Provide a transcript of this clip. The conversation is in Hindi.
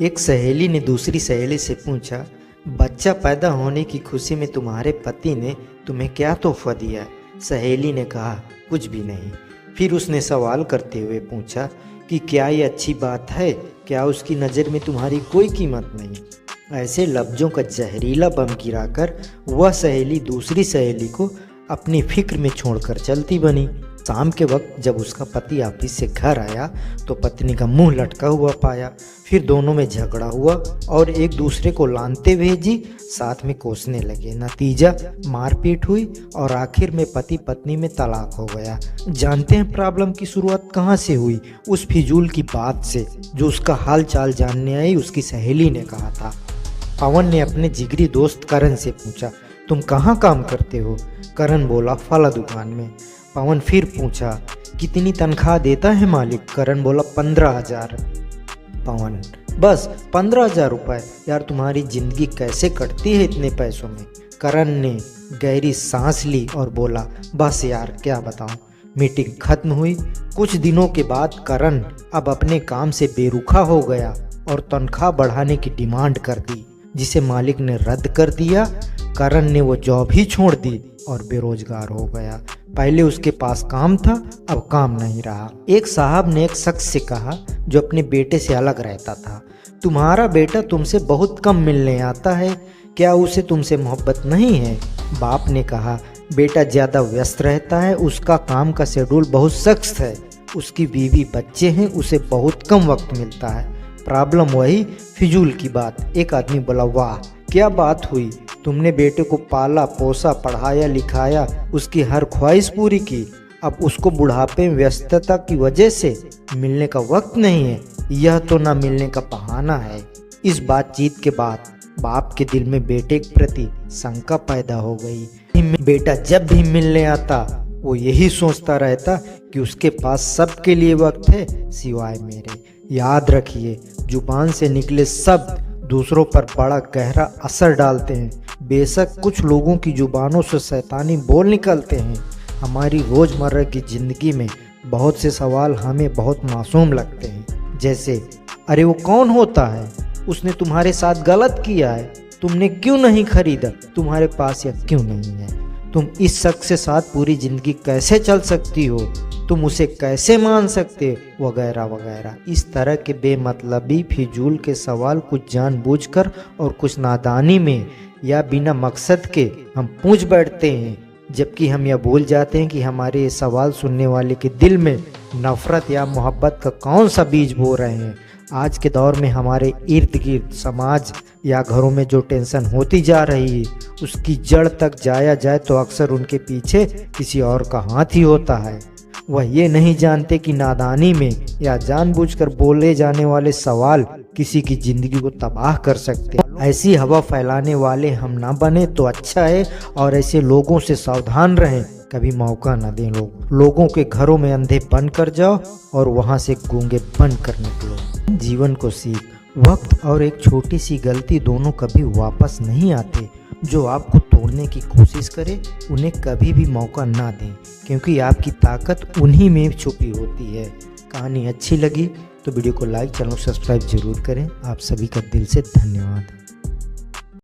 एक सहेली ने दूसरी सहेली से पूछा, बच्चा पैदा होने की खुशी में तुम्हारे पति ने तुम्हें क्या तोहफा दिया है? सहेली ने कहा, कुछ भी नहीं। फिर उसने सवाल करते हुए पूछा कि क्या ये अच्छी बात है? क्या उसकी नज़र में तुम्हारी कोई कीमत नहीं? ऐसे लफ्ज़ों का जहरीला बम गिराकर वह सहेली दूसरी सहेली को अपनी फिक्र में छोड़कर चलती बनी। शाम के वक्त जब उसका पति ऑफिस से घर आया तो पत्नी का मुंह लटका हुआ पाया। फिर दोनों में झगड़ा हुआ और एक दूसरे को लानते भेजी, साथ में कोसने लगे। नतीजा मारपीट हुई और आखिर में पति पत्नी में तलाक हो गया। जानते हैं प्रॉब्लम की शुरुआत कहाँ से हुई? उस फिजूल की बात से जो उसका हाल चाल जानने आई उसकी सहेली ने कहा था। पवन ने अपने जिगरी दोस्त करण से पूछा, तुम कहाँ काम करते हो? करण बोला, फला दुकान में। पवन फिर पूछा, कितनी तनख्वाह देता है मालिक? करण बोला, 15,000। पवन, बस 15,000 रुपये? यार तुम्हारी जिंदगी कैसे कटती है इतने पैसों में? करण ने गहरी सांस ली और बोला, बस यार क्या बताऊं। मीटिंग खत्म हुई। कुछ दिनों के बाद करण अब अपने काम से बेरुखा हो गया और तनख्वाह बढ़ाने की डिमांड कर दी, जिसे मालिक ने रद्द कर दिया। करण ने वो जॉब ही छोड़ दी और बेरोजगार हो गया। पहले उसके पास काम था, अब काम नहीं रहा। एक साहब ने एक शख्स से कहा जो अपने बेटे से अलग रहता था, तुम्हारा बेटा तुमसे बहुत कम मिलने आता है, क्या उसे तुमसे मोहब्बत नहीं है? बाप ने कहा, बेटा ज़्यादा व्यस्त रहता है, उसका काम का शेड्यूल बहुत सख्त है, उसकी बीवी बच्चे हैं, उसे बहुत कम वक्त मिलता है। प्रॉब्लम वही फिजूल की बात। एक आदमी बोला, वाह क्या बात हुई, तुमने बेटे को पाला पोसा पढ़ाया लिखाया, उसकी हर ख्वाहिश पूरी की, अब उसको बुढ़ापे में व्यस्तता की वजह से मिलने का वक्त नहीं है। यह तो ना मिलने का बहाना है। इस बातचीत के बाद बाप के दिल में बेटे के प्रति शंका पैदा हो गई। बेटा जब भी मिलने आता वो यही सोचता रहता कि उसके पास सबके लिए वक्त है सिवाय मेरे। याद रखिए, जुबान से निकले शब्द दूसरों पर बड़ा गहरा असर डालते हैं। बेशक कुछ लोगों की जुबानों से शैतानी बोल निकलते हैं। हमारी रोज़मर्रा की ज़िंदगी में बहुत से सवाल हमें बहुत मासूम लगते हैं, जैसे अरे वो कौन होता है, उसने तुम्हारे साथ गलत किया है, तुमने क्यों नहीं खरीदा, तुम्हारे पास यह क्यों नहीं है, तुम इस शख्स के साथ पूरी ज़िंदगी कैसे चल सकती हो, तुम उसे कैसे मान सकते, वगैरह वगैरह। इस तरह के बेमतलबी फिजूल के सवाल कुछ जानबूझकर और कुछ नादानी में या बिना मकसद के हम पूछ बैठते हैं, जबकि हम यह भूल जाते हैं कि हमारे ये सवाल सुनने वाले के दिल में नफ़रत या मोहब्बत का कौन सा बीज बो रहे हैं। आज के दौर में हमारे इर्द गिर्द समाज या घरों में जो टेंशन होती जा रही है, उसकी जड़ तक जाया जाए तो अक्सर उनके पीछे किसी और का हाथ ही होता है। वह ये नहीं जानते कि नादानी में या जानबूझकर बोले जाने वाले सवाल किसी की जिंदगी को तबाह कर सकते हैं। ऐसी हवा फैलाने वाले हम ना बने तो अच्छा है, और ऐसे लोगों से सावधान रहें, कभी मौका न दें। लोगों के घरों में अंधे बन कर जाओ और वहां से गूंगे बन कर निकलो। जीवन को सीख, वक्त और एक छोटी सी गलती दोनों कभी वापस नहीं आते। जो आपको तोड़ने की कोशिश करे उन्हें कभी भी मौका ना दें, क्योंकि आपकी ताकत उन्हीं में छुपी होती है। कहानी अच्छी लगी तो वीडियो को लाइक, चैनल सब्सक्राइब जरूर करें। आप सभी का दिल से धन्यवाद।